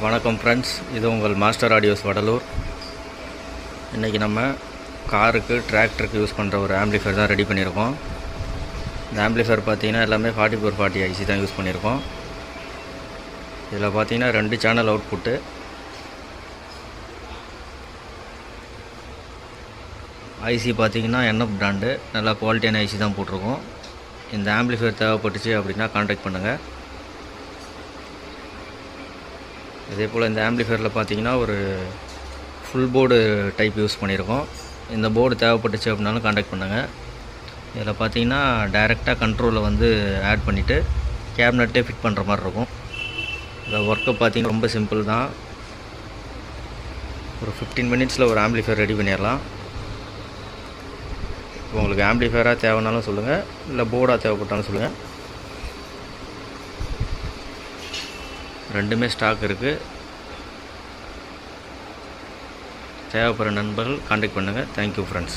வணக்கம் ஃப்ரெண்ட்ஸ், இது உங்கள் மாஸ்டர் ஆடியோஸ் வடலூர். இன்றைக்கி நம்ம காருக்கு டிராக்டருக்கு யூஸ் பண்ணுற ஒரு ஆம்பிளிஃபையர் தான் ரெடி பண்ணியிருக்கோம். இந்த ஆம்பிளிஃபையர் பார்த்திங்கன்னா எல்லாமே 4440 ஐசி தான் யூஸ் பண்ணியிருக்கோம். இதில் பார்த்திங்கன்னா 2 சேனல் அவுட்புட்டு, ஐசி பார்த்திங்கன்னா என்எஃப் பிராண்டு நல்லா குவாலிட்டியான ஐசி தான் போட்டிருக்கோம். இந்த ஆம்பிளிஃபையர் தேவைப்பட்டுச்சு அப்படின்னா கான்டாக்ட் பண்ணுங்கள். இதே போல் இந்த ஆம்பிளிஃபையரில் பார்த்தீங்கன்னா ஒரு ஃபுல் போர்டு டைப் யூஸ் பண்ணியிருக்கோம். இந்த போர்டு தேவைப்பட்டுச்சு அப்படின்னாலும் கான்டாக்ட் பண்ணுங்கள். இதில் பார்த்தீங்கன்னா டைரெக்டாக கண்ட்ரோலில் வந்து ஆட் பண்ணிவிட்டு கேபினெட்லேயே ஃபிட் பண்ணுற மாதிரி இருக்கும். இந்த ஒர்க்கை பார்த்தீங்கன்னா ரொம்ப சிம்பிள் தான். ஒரு 15 மினிட்ஸில் ஒரு ஆம்பிளிஃபையர் ரெடி பண்ணிடலாம். உங்களுக்கு ஆம்பிளிஃபையராக தேவைனாலும் சொல்லுங்கள், இல்லை போர்டாக தேவைப்பட்டாலும் சொல்லுங்கள். ரெண்டுமே ஸ்டாக் இருக்குது. தேவைப்படுற நண்பர்கள் கான்டாக்ட் பண்ணுங்கள். Thank you friends.